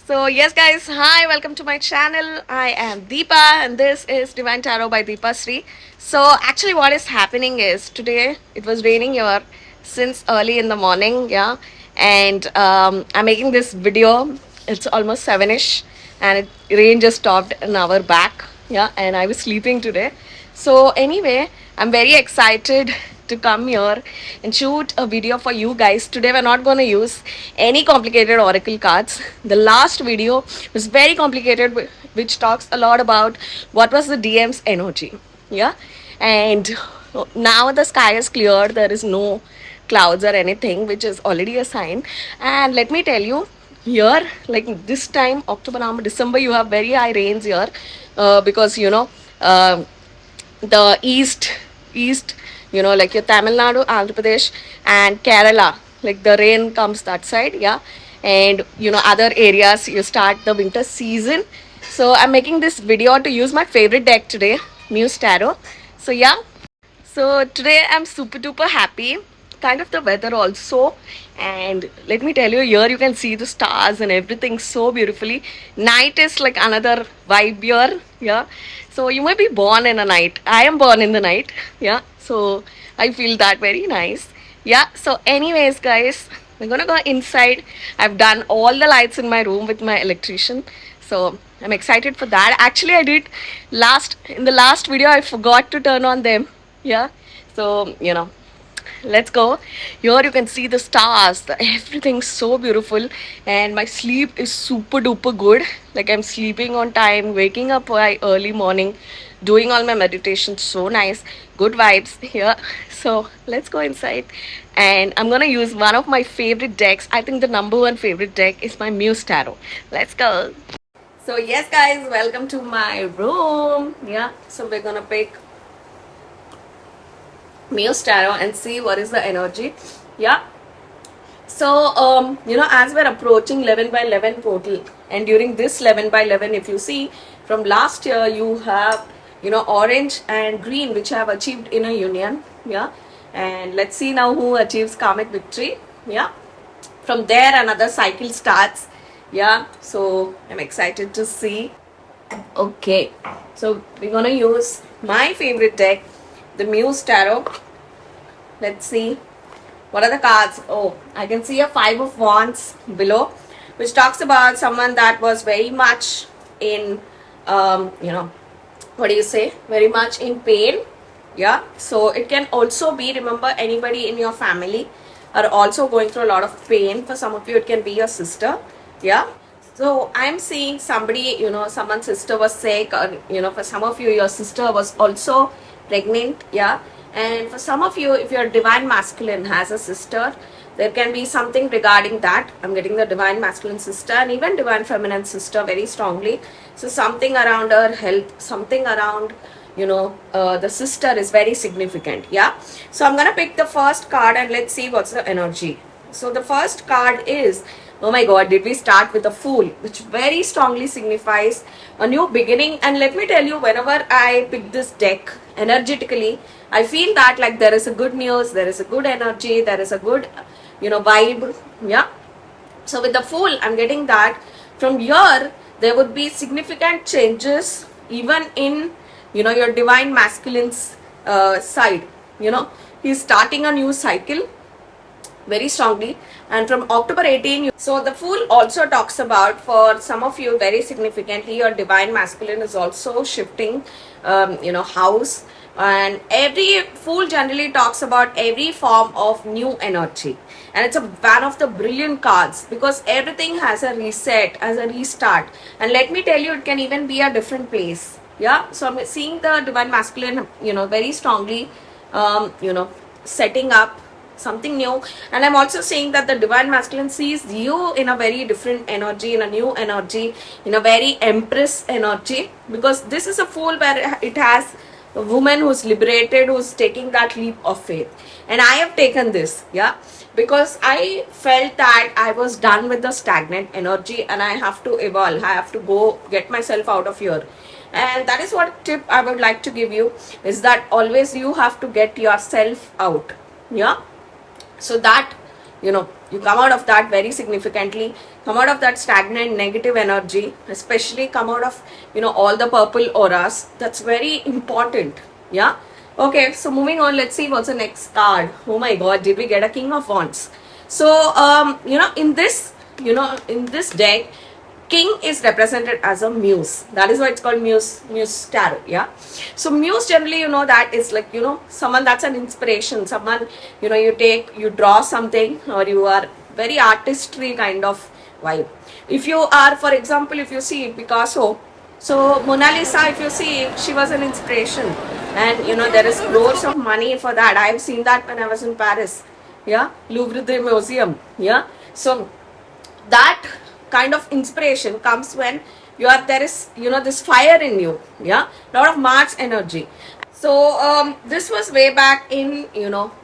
So yes guys, hi, welcome to my channel. I am Deepa and this is Divine Tarot by Deepa Sri. So actually what is happening is today it was raining here since early in the morning, yeah. And I'm making this video, it's almost 7ish and rain just stopped an hour back, yeah, and I was sleeping today. So anyway, I'm very excited to come here and shoot a video for you guys. Today we're not going to use any complicated oracle cards. The last video was very complicated, which talks a lot about what was the DM's energy, yeah. And now the sky is clear, there is no clouds or anything, which is already a sign. And let me tell you, here like this time October, November, December, you have very high rains here, because uh, the east, like your Tamil Nadu, Andhra Pradesh, and Kerala, like the rain comes that side, yeah. And other areas you start the winter season. So I'm making this video to use my favorite deck today, Muse Tarot. So yeah, so today I'm super duper happy. Kind of the weather also. And let me tell you, here you can see the stars and everything so beautifully. Night is like another vibe here. Yeah. So you might be born in a night. I am born in the night. Yeah. So I feel that very nice. Yeah. So anyways, guys, we're gonna go inside. I've done all the lights in my room with my electrician. So I'm excited for that. Actually, I did in the last video, I forgot to turn on them. Yeah. So let's go. Here you can see the stars, everything's so beautiful, and my sleep is super duper good. Like I'm sleeping on time, waking up by early morning, doing all my meditation. So nice, good vibes here. So let's go inside, and I'm gonna use one of my favorite decks. I think the number one favorite deck is my Muse Tarot. Let's go. So yes guys, welcome to my room. Yeah, so we're gonna pick Muse Tarot and see what is the energy. Yeah. So as we're approaching 11 by 11 portal, and during this 11 by 11, if you see from last year, you have orange and green, which have achieved inner union. Yeah. And let's see now who achieves karmic victory. Yeah. From there another cycle starts. Yeah. So I'm excited to see. Okay, so we're gonna use my favorite deck, the Muse Tarot. Let's see what are the cards. Oh, I can see a 5 of Wands below, which talks about someone that was very much in what do you say, very much in pain. Yeah, so it can also be, remember, anybody in your family are also going through a lot of pain. For some of you it can be your sister. Yeah, so I'm seeing somebody, someone's sister was sick, or for some of you your sister was also pregnant. Yeah, and for some of you, if your divine masculine has a sister, there can be something regarding that. I'm getting the divine masculine sister and even divine feminine sister very strongly. So something around her health, something around the sister is very significant. Yeah, so I'm gonna pick the first card and let's see what's the energy. So the first card is, oh my god, did we start with the Fool, which very strongly signifies a new beginning. And let me tell you, whenever I pick this deck energetically, I feel that like there is a good news, there is a good energy, there is a good vibe. Yeah, so with the Fool, I'm getting that from here there would be significant changes even in your divine masculine's side. He's starting a new cycle very strongly. And from October 18, so the Fool also talks about, for some of you very significantly, your divine masculine is also shifting house, And every Fool generally talks about every form of new energy, and it's a one of the brilliant cards because everything has a reset, as a restart. And let me tell you, it can even be a different place. Yeah, so I'm seeing the divine masculine, very strongly, setting up something new. And I'm also saying that the divine masculine sees you in a very different energy, in a new energy, in a very empress energy, because this is a Fool where it has a woman who's liberated, who's taking that leap of faith. And I have taken this, yeah, because I felt that I was done with the stagnant energy and I have to evolve. I have to go get myself out of here. And that is what tip I would like to give you, is that always you have to get yourself out. Yeah, so that you come out of that very significantly, come out of that stagnant negative energy, especially come out of all the purple auras. That's very important. Yeah, okay, so moving on, let's see what's the next card. Oh my god, did we get a King of Wands? So in this deck, King is represented as a muse. That is why it's called muse tarot. Yeah, so muse generally, that is like someone that's an inspiration, someone you draw something, or you are very artistry kind of vibe. If you are, for example, if you see Picasso, so Mona Lisa, if you see, she was an inspiration, and there is crores of money for that. I have seen that when I was in Paris. Yeah, Louvre Museum. Yeah, so that kind of inspiration comes when there is this fire in you. Yeah, lot of Mars energy. So this was way back in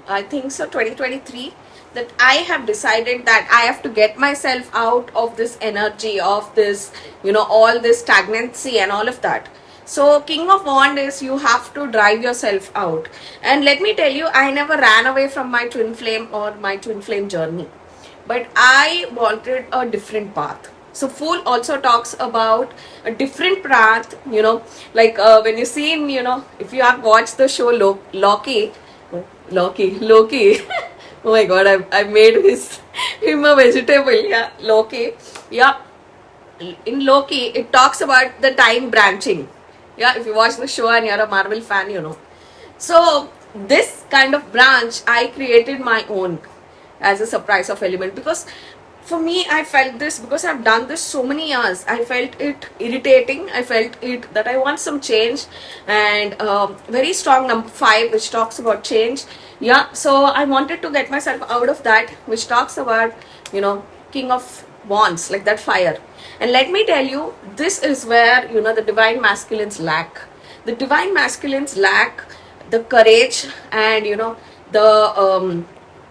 I think so 2023, that I have decided that I have to get myself out of this energy of this all this stagnancy and all of that. So King of Wand is, you have to drive yourself out. And let me tell you, I never ran away from my twin flame or my twin flame journey, but I wanted a different path. So Fool also talks about a different path, like when you see in, if you have watched the show Loki. Oh my god, I made him a vegetable. Yeah, Loki. Yeah, in Loki, it talks about the time branching. Yeah, if you watch the show and you're a Marvel fan. So this kind of branch, I created my own as a surprise of element, because for me, I felt this, because I've done this so many years, I felt it irritating. I felt it that I want some change. And very strong number 5, which talks about change. Yeah, so I wanted to get myself out of that, which talks about King of Wands, like that fire. And let me tell you, this is where the divine masculines lack. The divine masculines lack the courage and the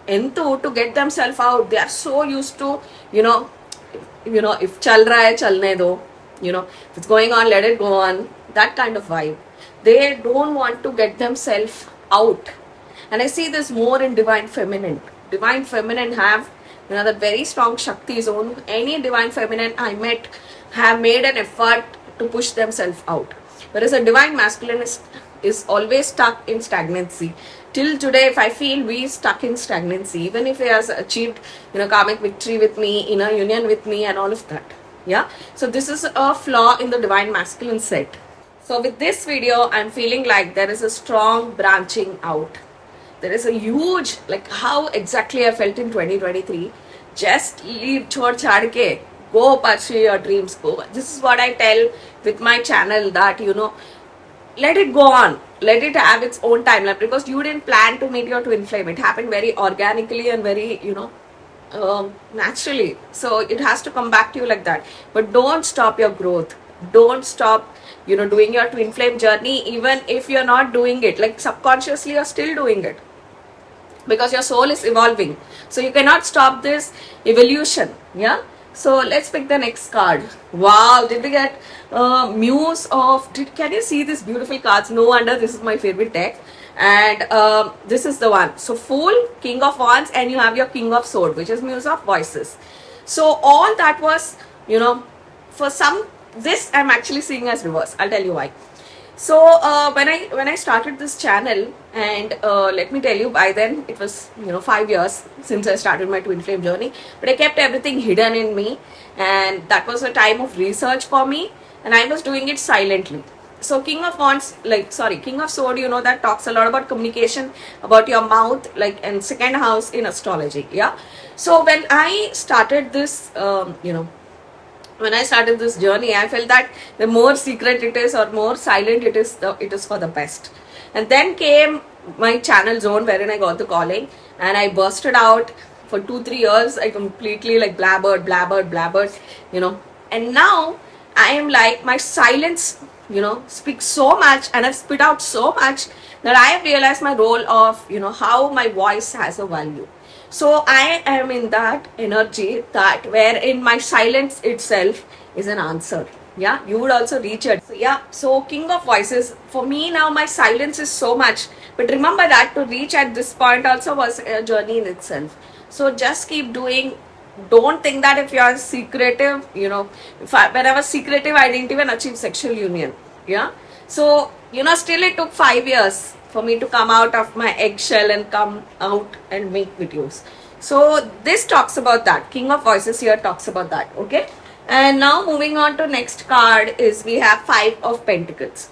into to get themselves out. They are so used to if chal raha hai chalne do, if it's going on, let it go on, that kind of vibe. They don't want to get themselves out. And I see this more in divine feminine. Divine feminine have that very strong Shakti zone. Any divine feminine I met have made an effort to push themselves out, whereas a divine masculine is always stuck in stagnancy. Till today, if I feel we stuck in stagnancy, even if he has achieved karmic victory with me, inner union with me, and all of that. Yeah, so this is a flaw in the divine masculine set. So with this video, I'm feeling like there is a strong branching out. There is a huge, like how exactly I felt in 2023. Just leave, chhod ke, go pursue your dreams, go. This is what I tell with my channel, that let it go on, let it have its own timeline, because you didn't plan to meet your twin flame. It happened very organically and very naturally. So it has to come back to you like that. But don't stop your growth. Don't stop doing your twin flame journey, even if you're not doing it, like subconsciously you're still doing it, because your soul is evolving. So you cannot stop this evolution. Yeah, so let's pick the next card. Wow, did we get Muse of, can you see these beautiful cards? No wonder this is my favorite deck. And this is the one. So Fool, King of Wands, and you have your King of Sword, which is Muse of Voices. So all that was, for some, this I'm actually seeing as reverse. I'll tell you why. So when I started this channel, and let me tell you, by then it was 5 years since I started my twin flame journey, but I kept everything hidden in me, and that was a time of research for me, and I was doing it silently. So King of Sword, that talks a lot about communication, about your mouth, like, and second house in astrology. Yeah. So when I started this, when I started this journey, I felt that the more secret it is or more silent it is, it is for the best. And then came my channel zone, wherein I got the calling, and I bursted out for 2-3 years. I completely like blabbered, and now I am like, my silence, speaks so much, and I've spit out so much that I have realized my role of, how my voice has a value. So I am in that energy, that wherein my silence itself is an answer. Yeah, you would also reach it. So yeah, so King of Voices, for me now my silence is so much. But remember that to reach at this point also was a journey in itself. So just keep doing. Don't think that if you are secretive, when I was secretive, I didn't even achieve sexual union. Yeah. So, still it took 5 years for me to come out of my eggshell and come out and make videos. So this talks about that. King of Voices here talks about that. Okay. And now moving on to next card is we have Five of Pentacles.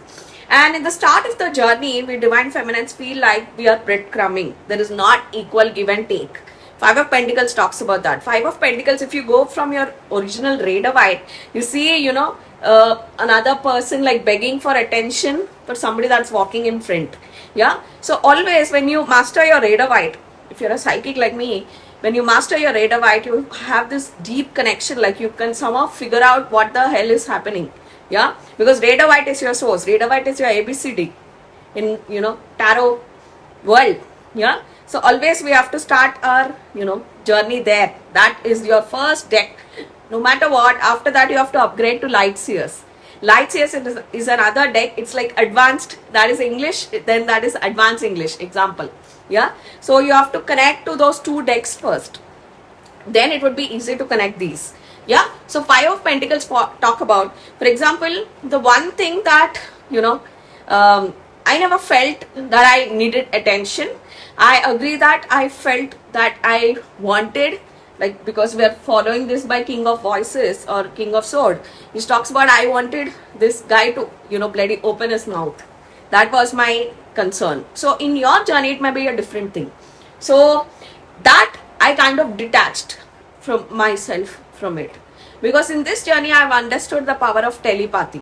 And in the start of the journey, we divine feminines feel like we are breadcrumbing. There is not equal give and take. Five of Pentacles talks about that. Five of Pentacles, if you go from your original Raider White, you see, another person like begging for attention for somebody that's walking in front. Yeah. So always when you master your Raider White, if you're a psychic like me, when you master your Raider White, you have this deep connection, like you can somehow figure out what the hell is happening. Yeah. Because Raider White is your source. Raider White is your ABCD in, tarot world. Yeah. So always we have to start our, journey there. That is your first deck. No matter what, after that you have to upgrade to Light Seers. Light Seers is another deck. It's like advanced, that is English, then that is advanced English example. Yeah. So you have to connect to those two decks first. Then it would be easy to connect these. Yeah. So Five of Pentacles talk about, for example, the one thing that, I never felt that I needed attention. I agree that I felt that I wanted, like, because we are following this by King of Voices or King of Sword. He talks about, I wanted this guy to, bloody open his mouth. That was my concern. So in your journey, it may be a different thing. So that I kind of detached from myself from it. Because in this journey, I've understood the power of telepathy.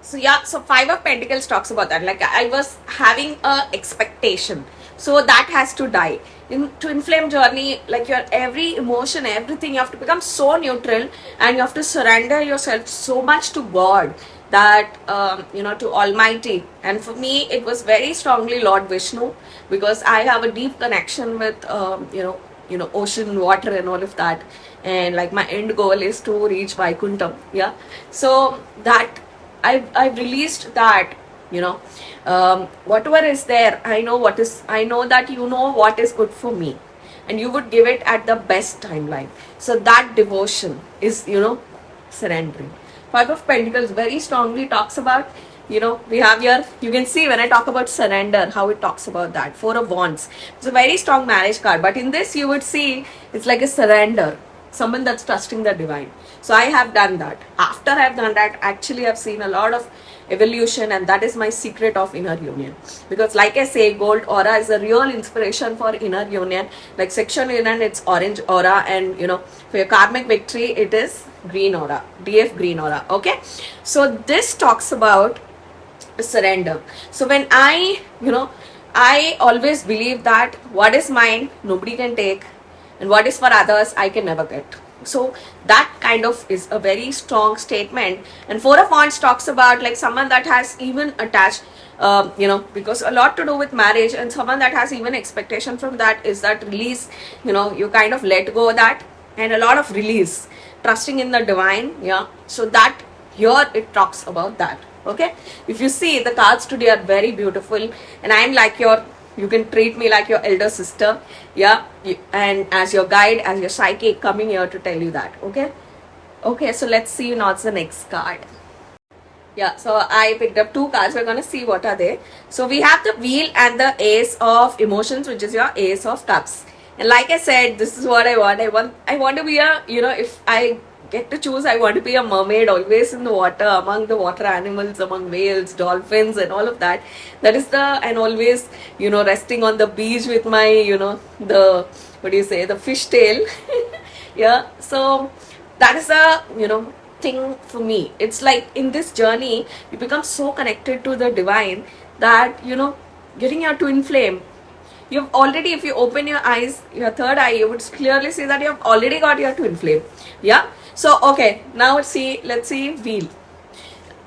So yeah, so Five of Pentacles talks about that. Like, I was having a expectation. So that has to die. In Twinflame Journey, like, your every emotion, everything, you have to become so neutral, and you have to surrender yourself so much to God, that, to Almighty. And for me, it was very strongly Lord Vishnu, because I have a deep connection with, ocean, water and all of that. And like, my end goal is to reach Vaikuntham. Yeah. So that I've released that, whatever is there, I know that what is good for me, and you would give it at the best timeline. So that devotion is, surrendering. Five of Pentacles very strongly talks about, we have here, you can see when I talk about surrender, how it talks about that. Four of Wands. It's a very strong marriage card, but in this you would see it's like a surrender, someone that's trusting the divine. So I have done that. After I've done that, actually I've seen a lot of evolution, and that is my secret of inner union. Because like I say, gold aura is a real inspiration for inner union. Like sexual union, it's orange aura, and for your karmic victory, it is green aura, DF green aura. Okay. So this talks about surrender. So when I always believe that what is mine, nobody can take, and what is for others, I can never get. So that kind of is a very strong statement. And Four of Wands talks about like someone that has even attached, because a lot to do with marriage, and someone that has even expectation from that is that release, you kind of let go of that, and a lot of release, trusting in the divine. Yeah. So that here it talks about that. Okay. If you see, the cards today are very beautiful, and I'm like you can treat me like your elder sister. Yeah. And as your guide, as your psychic, coming here to tell you that. Okay. Okay. So let's see now the next card. Yeah. So I picked up two cards. We're going to see what are they. So we have the Wheel and the Ace of Emotions, which is your Ace of Cups. And like I said, this is what I want. I want to be a, if I get to choose, I want to be a mermaid, always in the water, among the water animals, among whales, dolphins, and all of that. That is and always, resting on the beach with my, the, what do you say, the fish tail. Yeah. So that is a, thing for me. It's like in this journey, you become so connected to the divine that, getting your twin flame, you've already, if you open your eyes, your third eye, you would clearly see that you've already got your twin flame. Yeah. So okay, now let's see wheel.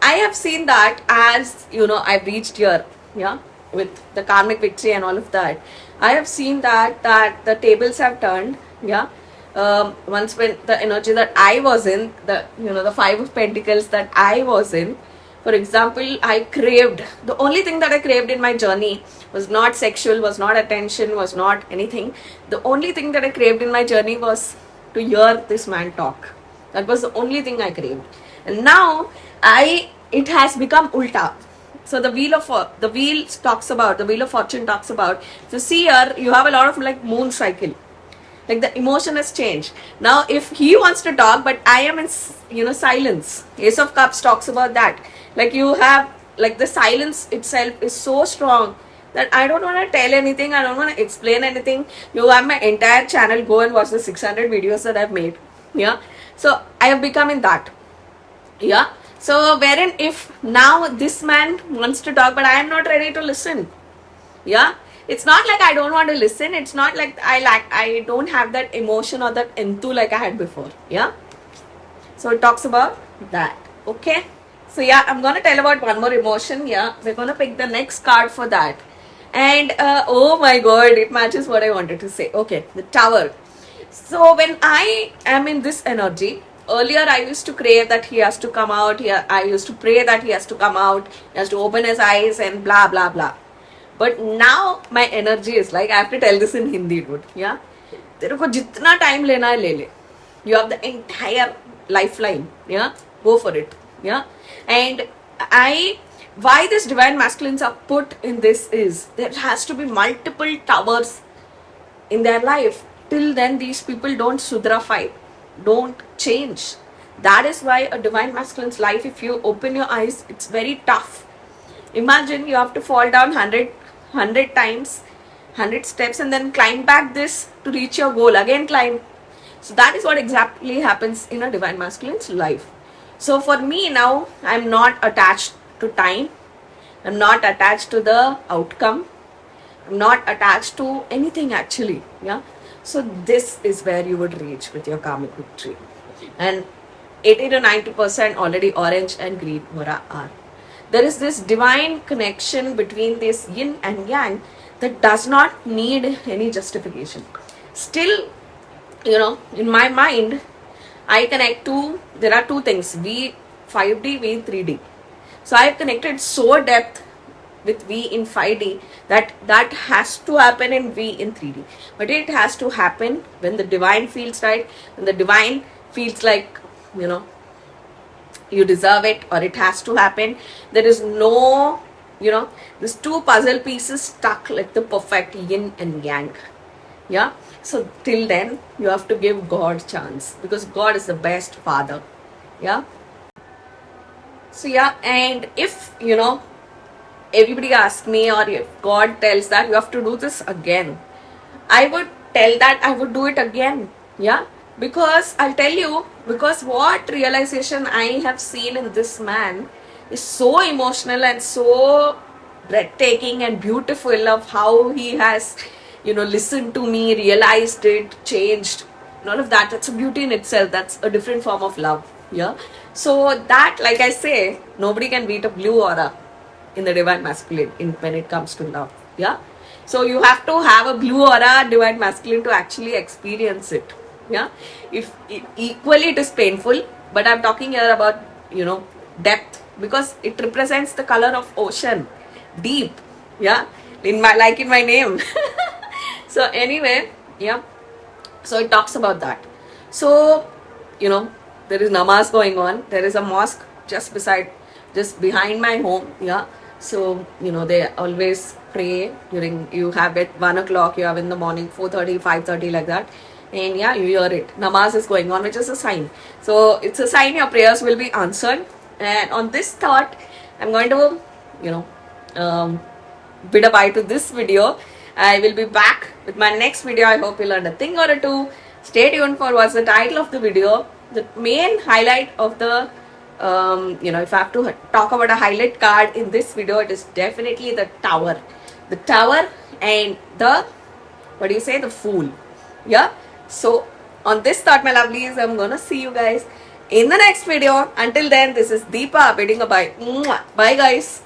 I have seen that as, I've reached here, yeah, with the karmic victory and all of that. I have seen that the tables have turned, yeah. Once when the energy that I was in, the Five of Pentacles that I was in, for example, I craved, the only thing that I craved in my journey was not sexual, was not attention, was not anything. The only thing that I craved in my journey was to hear this man talk. That was the only thing I craved. And now it has become ulta. So the wheel of fortune talks about. So see here, you have a lot of like moon cycle. Like the emotion has changed. Now if he wants to talk, but I am in, silence. Ace of Cups talks about that. Like you have, like the silence itself is so strong that I don't want to tell anything. I don't want to explain anything. You have my entire channel. Go and watch the 600 videos that I've made. Yeah. So I have become in that. Yeah. So wherein if now this man wants to talk, but I am not ready to listen. Yeah. It's not like I don't want to listen. It's not like I don't have that emotion or that enthu like I had before. Yeah. So it talks about that. Okay. So yeah, I'm going to tell about one more emotion. Yeah. We're going to pick the next card for that. And oh my god, it matches what I wanted to say. Okay. The Tower. So when I am in this energy, earlier I used to crave that he has to come out. I used to pray that he has to come out. He has to open his eyes and blah blah blah. But now my energy is like, I have to tell this in Hindi, dude. Yeah. तेरे को जितना time लेना है ले ले. You have the entire lifeline. Yeah. Go for it. Yeah. And why this divine masculines are put in this is, there has to be multiple towers in their life. Till then, these people don't sudrafy, don't change. That is why a divine masculine's life, if you open your eyes, it's very tough. Imagine you have to fall down 100 times, 100 steps, and then climb back this to reach your goal. Again climb. So that is what exactly happens in a divine masculine's life. So for me now, I'm not attached to time. I'm not attached to the outcome. I'm not attached to anything actually. Yeah. So this is where you would reach with your karmic victory. And 80 to 90% already orange and green are. There is this divine connection between this yin and yang that does not need any justification. Still, in my mind, I connect to, there are two things, V 5D, V 3D. So I have connected so depth with V in 5D that has to happen in V in 3D. But it has to happen when the divine feels right, when the divine feels like, you deserve it, or it has to happen. There is no, these two puzzle pieces stuck like the perfect yin and yang. Yeah. So till then, you have to give God chance, because God is the best father. Yeah. So yeah, and if, everybody asks me, or if God tells that you have to do this again, I would tell that I would do it again. Yeah. Because I'll tell you, because what realization I have seen in this man is so emotional and so breathtaking and beautiful, of how he has, listened to me, realized it, changed, and all of that. That's a beauty in itself. That's a different form of love. Yeah. So that, like I say, nobody can beat a blue aura in the divine masculine when it comes to love. Yeah. So you have to have a blue aura divine masculine to actually experience it. Yeah. If equally it is painful, but I'm talking here about, depth, because it represents the color of ocean, deep. Yeah. In my name. So anyway, yeah. So it talks about that. So, there is namaz going on. There is a mosque just behind my home. Yeah. So, they always pray during, you have at 1 o'clock, you have in the morning 4:30, 5:30, like that. And yeah, you hear it. Namaz is going on, which is a sign. So it's a sign your prayers will be answered. And on this thought, I'm going to, you know, bid a bye to this video. I will be back with my next video. I hope you learned a thing or a two. Stay tuned for what's the title of the video. The main highlight of the, if I have to talk about a highlight card in this video, it is definitely the Tower. The Tower and the, what do you say, the Fool. Yeah. So on this thought, my lovelies, I'm gonna see you guys in the next video. Until then, this is Deepa bidding a bye. Mwah. Bye guys.